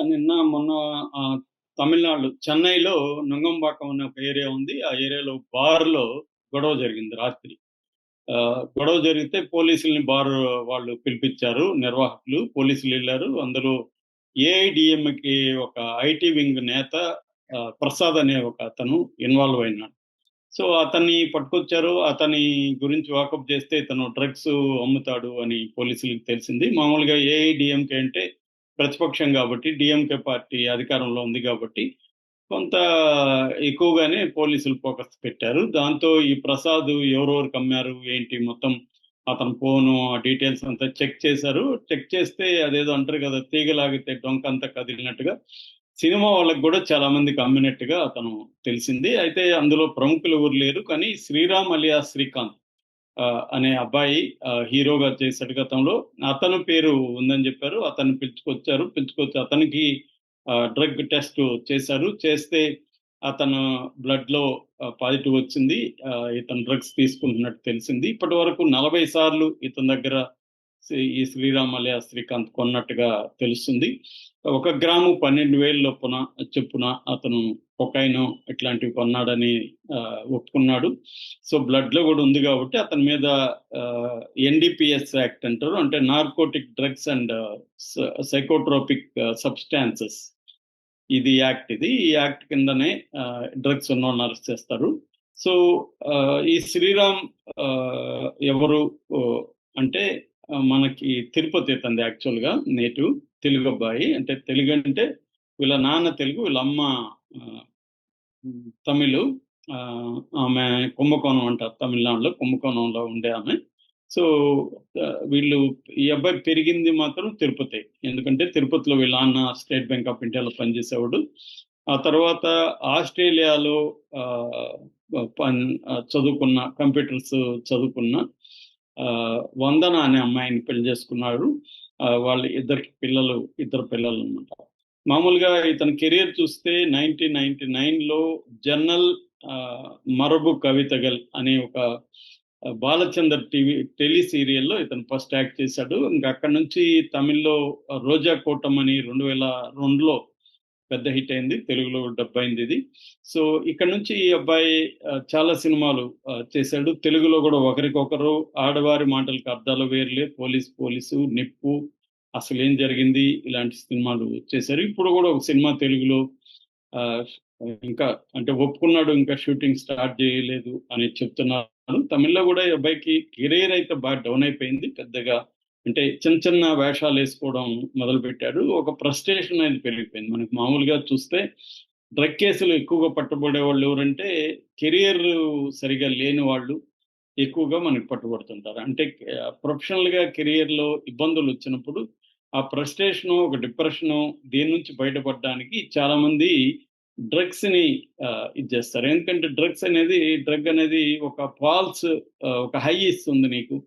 నిన్న మొన్న తమిళనాడు చెన్నైలో నుంగంబాక్కం అనే ఒక ఏరియా ఉంది. ఆ ఏరియాలో బార్‌లో గొడవ జరిగింది రాత్రి. గొడవ జరిగితే పోలీసుల్ని వాళ్ళు పిలిపిచ్చారు నిర్వాహకులు. పోలీసులెళ్లారు. అందులో ఏఐడీఎంకే ఒక ఐటీ వింగ్ నేత ప్రసాద్ అనే ఒక అతను ఇన్వాల్వ్ అయినాడు. సో, అతన్ని పట్టుకొచ్చారు. అతని గురించి వాకప్ చేస్తే ఇతను డ్రగ్స్ అమ్ముతాడు అని పోలీసులకి తెలిసింది. మామూలుగా ఏఐడీఎంకే అంటే ప్రతిపక్షం గాబట్టి, డీఎంకే పార్టీ అధికారంలో ఉంది గాబట్టి, కొంత ఎక్కువగానే పోలీసులు ఫోకస్ పెట్టారు. దాంతో ఈ ప్రసాద్ ఎవరెవరికి అమ్మారు, ఏంటి మొత్తం అతని ఫోను, ఆ డీటెయిల్స్ అంతా చెక్ చేశారు. చెక్ చేస్తే అదేదో అంటారు గదా! తీగ లాగితే డొంకంతా కదిలినట్టుగా సినిమా వాళ్ళకి గూడా చాలా మందికి అమ్మినట్టుగా అతను తెలిసింది. అయితే అందులో ప్రముఖులు ఎవరు లేరు. కానీ 'శ్రీరామ్' అలియాస్ శ్రీకాంత్ అనే అబ్బాయి హీరోగా చేశాడు గతంలో. అతని పేరు ఉందని జెప్పారు. అతన్ని పిలుచుకొచ్చారు. పిలుచుకొచ్చి అతనికి డ్రగ్ టెస్ట్ చేశారు. చేస్తే అతను బ్లడ్‌లో పాజిటివ్ వచ్చింది. ఇతను డ్రగ్స్ తీసుకుంటున్నట్టు తెలిసింది. ఇప్పటివరకు 40 సార్లు ఇతని దగ్గర ఈ 'శ్రీరామ్' అలియాస్ శ్రీకాంత్ కొన్నట్టుగా తెలుస్తుంది. 1 గ్రాము 12,000 చొప్పున అతను కొకైను ఇట్లాంటివి కొన్నాడని ఒప్పుకున్నాడు. సో, బ్లడ్‌లో గూడా ఉంది గాబట్టి అతని మీద ఎన్‌డీపీఎస్ యాక్ట్ అంటారు. అంటే narcotic drugs and psychotropic substances ఇది యాక్ట్ ఇది. ఈ యాక్ట్ కిందనే డ్రగ్స్ ఉన్నోళ్ళని అరెస్ట్ చేస్తారు. సో, ఈ 'శ్రీరామ్' ఎవరు ఓహ్, అంటే మనకి తిరుపతి ఇతనిది యాక్చువల్‌గా నేటివ్. తెలుగబ్బాయి. అంటే తెలుగంటే వీళ్ళ నాన్న తెలుగు, వీళ్ళ అమ్మ ఆహ్, తమిళు. ఆమె కుంభకోణం అంటారు తమిళనాడులో. కుంభకోణంలో ఉండే ఆమె. సో, వీళ్ళు ఈ అబ్బాయి పెరిగింది మాత్రం తిరుపతే. ఎందుకంటే తిరుపతిలో వీళ్ళ నాన్న స్టేట్ బ్యాంక్ ఆఫ్ ఇండియాలో పనిచేసేవాడు. ఆ తర్వాత ఆస్ట్రేలియాలో ఆహ్, చదువుకున్న కంప్యూటర్స్ చదువుకున్న 'వందన' అనే అమ్మాయిని పెళ్లి చేసుకున్నాడు. వాళ్ళ ఇద్దరు పిల్లలనమాట. మామూలుగా ఇతని కెరియర్ చూస్తే 1999లో 'జర్నల్ ఆహ్, మరబు కవితగల్' అనే ఒక బాలచందర్ టెలి సీరియల్‌లో ఇతను ఫస్ట్ యాక్ట్ చేశాడు. ఇంక అక్కడి నుంచి తమిళ్‌లో 'రోజా కోటమ్' అని 2002లో పెద్ద హిట్ అయింది. తెలుగులో డబ్ అయిందిది. సో, ఇక్కడి నుంచి ఈ అబ్బాయి చాలా సినిమాలు చేశాడు. తెలుగులో గూడా 'ఒకరికొకరు', 'ఆడవారి మాటలకు అర్థాలు వేరులే', 'పోలీసు', 'నిప్పు', 'అసలేం జరిగింది' ఇలాంటి సినిమాలు చేశారు. ఇప్పుడు గూడా ఒక సినిమా తెలుగులో ఆహ్, ఇంకా అంటే ఒప్పుకున్నాడు. ఇంకా షూటింగ్ స్టార్ట్ జేయలేదు అని చెప్తున్నారు. తమిళ్‌లో గూడా ఈ అబ్బాయికి కెరియర్ అయితే డౌన్ అయిపోయింది. పెద్దగా అంటే చిన్న చిన్న వేషాలేసుకోవడం మొదలుపెట్టాడు. ఒక ఫ్రస్ట్రేషన్ అనేది పెరిగిపోయింది. మనకి మామూలుగా చూస్తే డ్రగ్ కేసులు ఎక్కువగా పట్టుబడేవాళ్ళు ఎవరంటే కెరియర్ సరిగ్గా లేని వాళ్ళు ఎక్కువగా మనకు పట్టుబడుతుంటారు. అంటే ప్రొఫెషనల్‌గా కెరియర్‌లో ఇబ్బందులొచ్చినప్పుడు ఆ ఫ్రస్ట్రేషను, ఒక డిప్రెషను దీని నుంచి బయటపడడానికి చాలామంది డ్రగ్స్‌ని ఇది జేస్తారు. ఎందుకంటే డ్రగ్ అనేది ఒక ఒక హై ఇస్తుంది నీకు.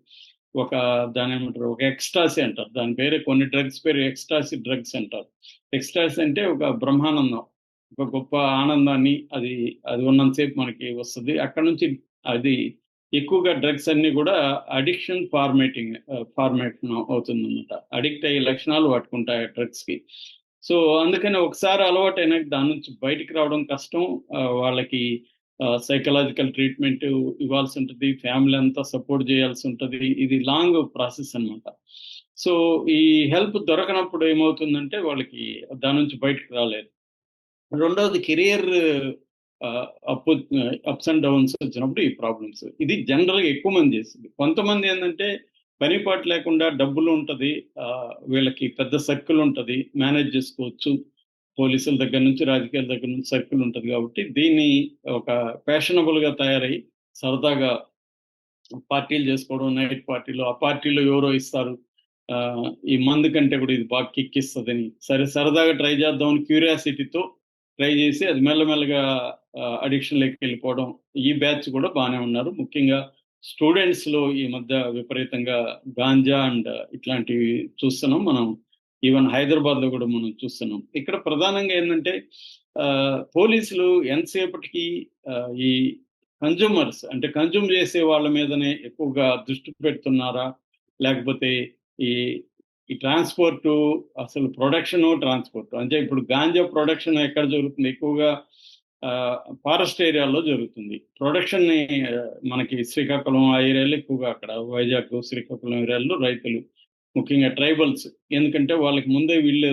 ఒక దాన్నేమంటారు? ఒక ఎక్స్‌టాసీ అంటారు. దాని పేరే కొన్ని డ్రగ్స్ పేరు ఎక్స్‌టాసీ డ్రగ్స్ అంటారు. ఎక్స్‌టాసీ అంటే ఒక బ్రహ్మానందం. ఒక గొప్ప ఆనందాన్ని అది ఉన్నంత సేపు మనకి వస్తది. అక్కడి నుంచి అది ఎక్కువగా డ్రగ్స్ అన్నీ గూడా ఫార్మేషన్ అవుతుందన్నమాట. అడిక్ట్ అయ్యే లక్షణాలు వాటికుంటాయి ఆ డ్రగ్స్‌కి. సో, అందుకని ఒకసారి అలవాటైనాక దాని నుంచి బయటికి రావడం కష్టం. వాళ్ళకి సైకలాజికల్ ట్రీట్‌మెంట్ ఇవ్వాల్సుంటది. ఫ్యామిలీ అంతా సపోర్ట్ జేయాల్సుంటది. ఇది లాంగ్ ప్రాసెస్ అన్నమాట. సో, ఈ హెల్ప్ దొరకనప్పుడు ఏమవుతుందంటే వాళ్ళకి దాని నుంచి బయటికి రాలేరు. రెండోది కెరియర్ ఆహ్, అప్ అప్స్ అండ్ డౌన్స్ వచ్చినప్పుడు ఈ ప్రాబ్లమ్స్. ఇది జనరల్‌గా ఎక్కువ మంది చేసేది. కొంతమందేందంటే పని పాట లేకుండా డబ్బులుంటది. వీళ్ళకి పెద్ద సర్కిల్ ఉంటది. మేనేజ్ చేసుకోవచ్చు. పోలీసుల దగ్గర నుంచి, రాజకీయాల దగ్గర నుంచి సర్కిల్ ఉంటది కాబట్టి దీన్ని ఒక ఫ్యాషనబుల్‌గా తయారయ్యి సరదాగా పార్టీలు చేసుకోవడం, నైట్ పార్టీలు. ఆ పార్టీలో ఎవరో ఇస్తారు. ఈ మందు కంటే కూడా ఇది బాగా కిక్కిస్తదని. సరే సరదాగా ట్రై చేద్దామని క్యూరియాసిటీతో ట్రై చేసి అది మెల్లమెల్లగా అడిక్షన్‌లోకెళ్ళిపోవడం. ఈ బ్యాచ్ కూడా బానే ఉన్నారు. ముఖ్యంగా స్టూడెంట్స్‌లో ఈ మధ్య విపరీతంగా గాంజా అండ్ ఇట్లాంటివి చూస్తున్నాం మనం. ఈవెన్ హైదరాబాద్‌లో కూడా మనం చూస్తున్నాం. ఇక్కడ ప్రధానంగా ఏందంటే పోలీసులు ఎంతసేపటికి ఈ కన్స్యూమర్స్ అంటే కన్జ్యూమ్ చేసే వాళ్ళ మీదనే ఎక్కువగా దృష్టి పెడుతున్నారా? లేకపోతే ఈ ఈ ట్రాన్స్‌పోర్టు అసలు ప్రొడక్షను, ట్రాన్స్‌పోర్ట్. అంటే ఇప్పుడు గాంజా ప్రొడక్షన్ ఎక్కడ జరుగుతుంది? ఎక్కువగా ఫారెస్ట్ ఏరియాలో జరుగుతుంది. ప్రొడక్షన్‌ని మనకి శ్రీకాకుళం ఆ ఏరియాలో ఎక్కువగా అక్కడ వైజాగ్, శ్రీకాకుళం ఏరియాలో రైతులు ముఖ్యంగా ట్రైబల్స్. ఎందుకంటే వాళ్ళకి ముందే వీళ్ళు